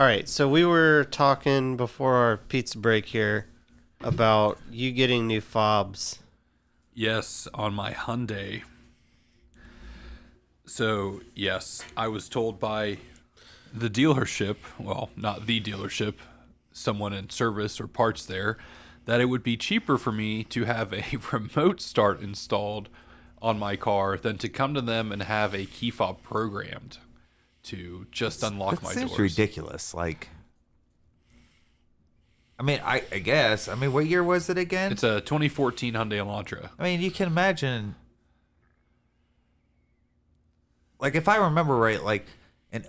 All right, so we were talking before our pizza break here about you getting new fobs. Yes, on my Hyundai. So, yes, I was told by the dealership, well, not the dealership, someone in service or parts there, that it would be cheaper for me to have a remote start installed on my car than to come to them and have a key fob programmed to just unlock my seems doors. ridiculous. Like, I mean, I guess. I mean, what year was it again? It's a 2014 Hyundai Elantra. I mean, you can imagine. Like, if I remember right, like an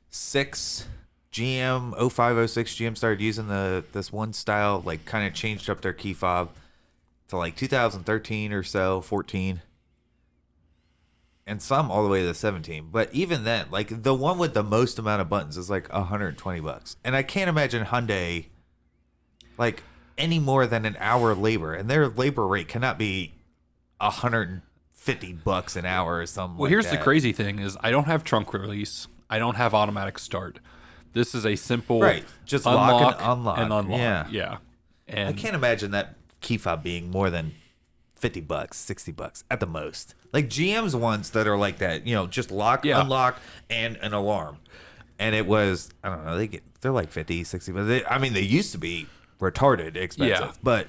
'06 GM, '05, '06 GM started using this one style, like kind of changed up their key fob to like 2013 or so, 14. And some all the way to 17. But even then, like the one with the most amount of buttons is like $120. And I can't imagine Hyundai like any more than an hour labor. And their labor rate cannot be $150 an hour or something. Well, here's the crazy thing is I don't have trunk release. I don't have automatic start. This is a simple just unlock lock and unlock. Yeah. And I can't imagine that key fob being more than $50, $60 at the most. Like GM's ones that are like that, you know, just lock, unlock, and an alarm. And it was, I don't know, they're like 50, 60. But they used to be retarded expensive. But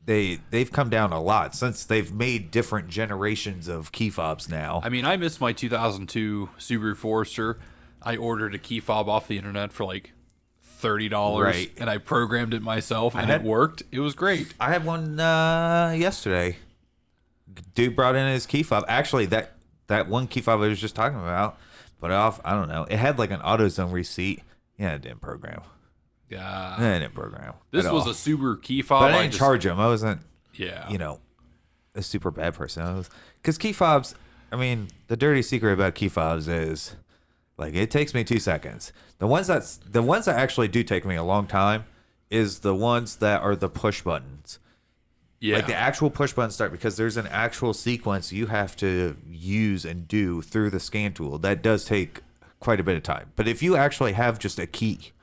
they've come down a lot since they've made different generations of key fobs now. I mean, I miss my 2002 Subaru Forester. I ordered a key fob off the internet for like $30, and I programmed it myself, and it worked. It was great. I had one yesterday. Dude brought in his key fob. Actually, that one key fob I was just talking about, put it off. I don't know. It had like an AutoZone receipt. Yeah, it didn't program. Yeah, it didn't program. This was a Subaru key fob. But I didn't charge him. I wasn't. Yeah, you know, a super bad person. Because key fobs. I mean, the dirty secret about key fobs is, like, it takes me 2 seconds. The ones that actually do take me a long time is the ones that are the push buttons. Yeah. Like the actual push button start, because there's an actual sequence you have to use and do through the scan tool. That does take quite a bit of time. But if you actually have just a key,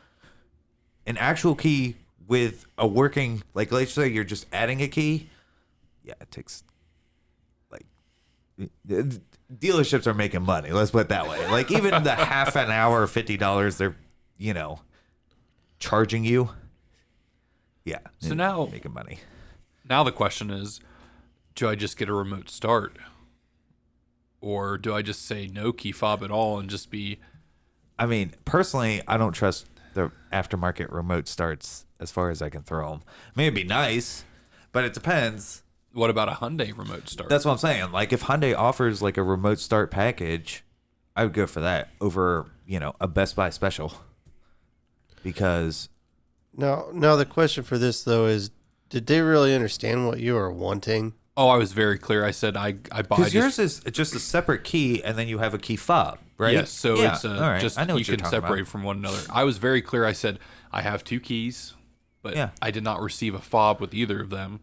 an actual key with a working, like let's say you're just adding a key, yeah, it takes like dealerships are making money. Let's put it that way. Like even the half an hour, $50 they're, you know, charging you. Yeah. So now making money. Now the question is, do I just get a remote start? Or do I just say no key fob at all and just be... I mean, personally, I don't trust the aftermarket remote starts as far as I can throw them. I mean, it'd be nice, but it depends. What about a Hyundai remote start? That's what I'm saying. Like, if Hyundai offers, like, a remote start package, I would go for that over, you know, a Best Buy special. Because... Now the question for this, though, is... Did they really understand what you were wanting? Oh, I was very clear. I said I bought. Because yours is just a separate key, and then you have a key fob, right? Yes, so it's right. just I know you can separate about. from one another. I was very clear. I said I have two keys, but I did not receive a fob with either of them,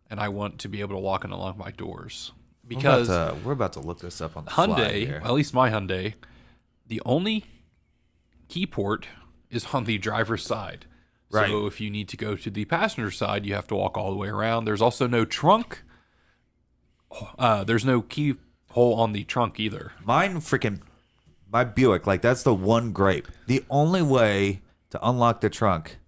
and I want to be able to lock and unlock my doors. Because we're about to look this up on the Hyundai, fly here. at least my Hyundai, the only key port is on the driver's side. Right. So if you need to go to the passenger side, you have to walk all the way around. There's also no trunk. There's no key hole on the trunk either. My Buick, like that's the one gripe. The only way to unlock the trunk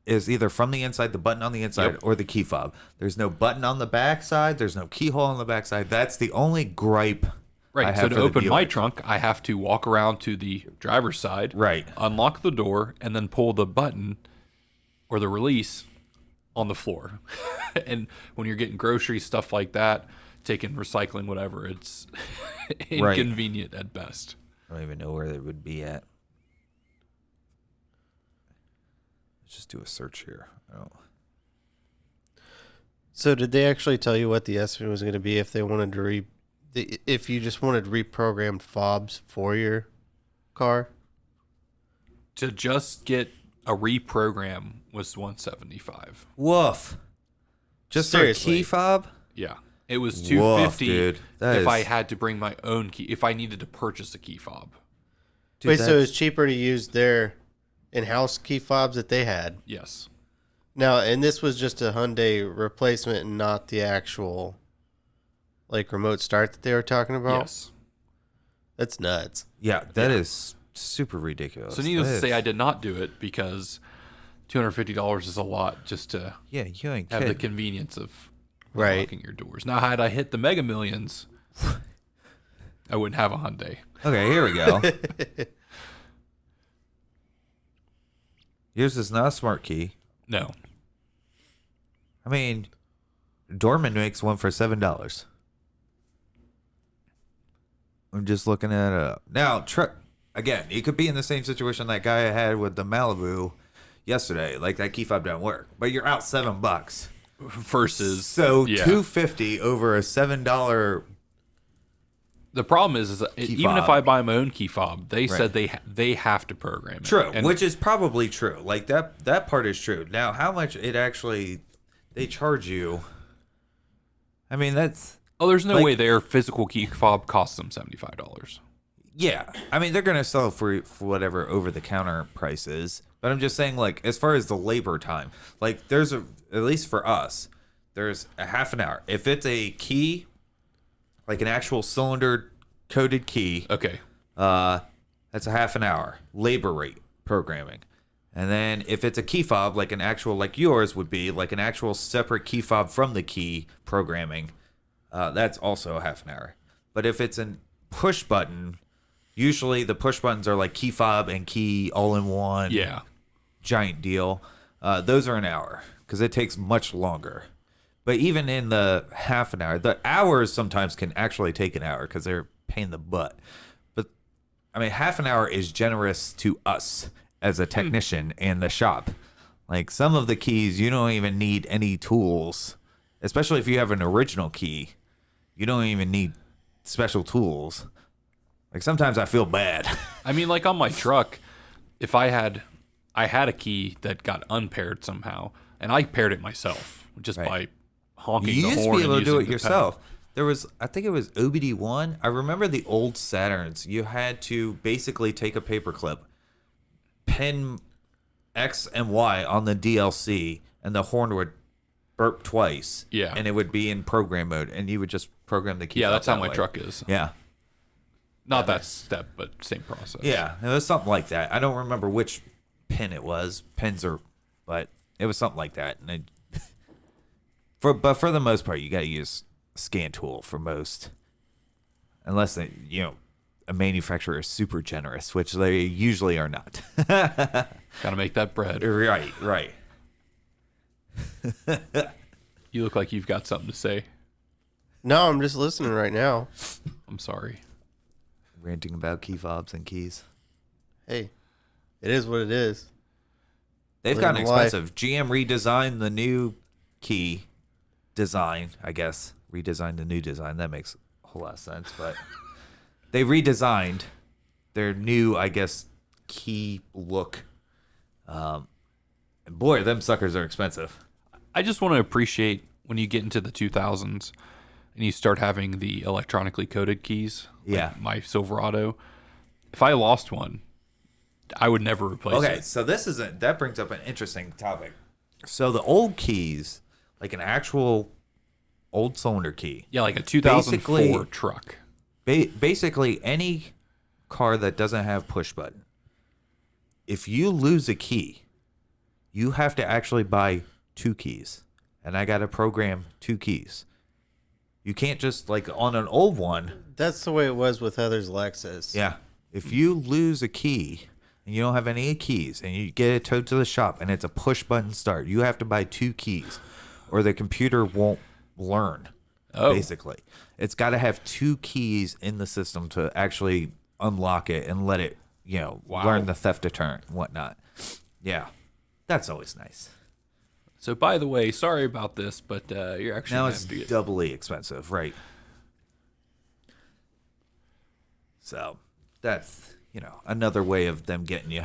is either from the inside, the button on the inside, or the key fob. There's no button on the back side. There's no keyhole on the back side. That's the only gripe. Right, so to open my trunk, I have to walk around to the driver's side, unlock the door, and then pull the button or the release on the floor. And when you're getting groceries, stuff like that, taking recycling, whatever, it's inconvenient at best. I don't even know where they would be at. Let's just do a search here. So did they actually tell you what the estimate was going to be if they wanted to if you just wanted reprogrammed fobs for your car? To just get a reprogram was $175. Woof. Just Seriously. for a key fob? Yeah. It was $250 dude. if I had to bring my own key, if I needed to purchase a key fob. Dude, Wait, so it's cheaper to use their in-house key fobs that they had? Yes. Now, and this was just a Hyundai replacement and not the actual, like, remote start that they were talking about? Yes. That's nuts. Yeah, that is super ridiculous. So needless to say, I did not do it because $250 is a lot just to yeah, you ain't have the kidding. convenience of Right. unlocking your doors. Now, had I hit the Mega Millions, I wouldn't have a Hyundai. Okay, here we go. Yours is not a smart key. No. I mean, Dorman makes one for $7. I'm just looking at it up. Now, again, you could be in the same situation that guy had with the Malibu yesterday. Like, that key fob don't work. But you're out $7. Versus So yeah. $250 over a $7. The problem is that even if fob. I buy my own key fob, they said they have to program it. True, And which is probably true. Like that part is true. Now, how much it actually they charge you? I mean, that's there's no like- way their physical key fob costs them $75. yeah. I mean, they're gonna sell it for whatever over the counter price is. But I'm just saying, like, as far as the labor time, like, there's at least for us, there's a half an hour. If it's a key, like an actual cylinder coded key, Okay. that's a half an hour labor rate programming. And then if it's a key fob, like an actual, like yours would be, like an actual separate key fob from the key programming, that's also a half an hour. But if it's a push button, usually the push buttons are like key fob and key all in one. Yeah. Giant deal. Those are an hour because it takes much longer. But even in the half an hour, the hours sometimes can actually take an hour because they're a pain in the butt. But I mean, half an hour is generous to us as a technician in the shop. Like, some of the keys, you don't even need any tools, especially if you have an original key. You don't even need special tools. Like, sometimes I feel bad. I mean, like on my truck, if I had a key that got unpaired somehow, and I paired it myself just Right. by honking You the used to horn be able and to do using it the yourself. There was, I think it was OBD1. I remember the old Saturns. You had to basically take a paper clip, pin X and Y on the DLC, and the horn would burp twice. Yeah. And it would be in program mode, and you would just program the key. Yeah, fob that's how that my way. truck is. Yeah. Not that step, but same process. Yeah, it was something like that. I don't remember which pin it was. But it was something like that. And but for the most part, you got to use a scan tool for most, unless they, a manufacturer is super generous, which they usually are not. Gotta make that bread. Right. You look like you've got something to say. No, I'm just listening right now. I'm sorry. Ranting about key fobs and keys. Hey, it is what it is. They've Living gotten life. expensive. GM redesigned the new key design, I guess. Redesigned the new design. That makes a whole lot of sense. But they redesigned their new, I guess, key look. And boy, them suckers are expensive. I just want to appreciate when you get into the 2000s and you start having the electronically coded keys. like Yeah. my Silverado. If I lost one, I would never replace Okay, it. so that brings up an interesting topic. So the old keys, like an actual old cylinder key, Yeah, like a 2004 Basically- truck. basically any car that doesn't have push button, if you lose a key, you have to actually buy 2 keys. And I got to program 2 keys. You can't just, like, on an old one. That's the way it was with Heather's Lexus. Yeah. If you lose a key and you don't have any keys and you get it towed to the shop and it's a push button start, you have to buy 2 keys or the computer won't learn. Oh. Basically, it's got to have 2 keys in the system to actually unlock it and let it, Wow. learn the theft deterrent and whatnot. Yeah. That's always nice. So, by the way, sorry about this, but you're actually Now gonna it's have to get doubly expensive, right? So that's, another way of them getting you.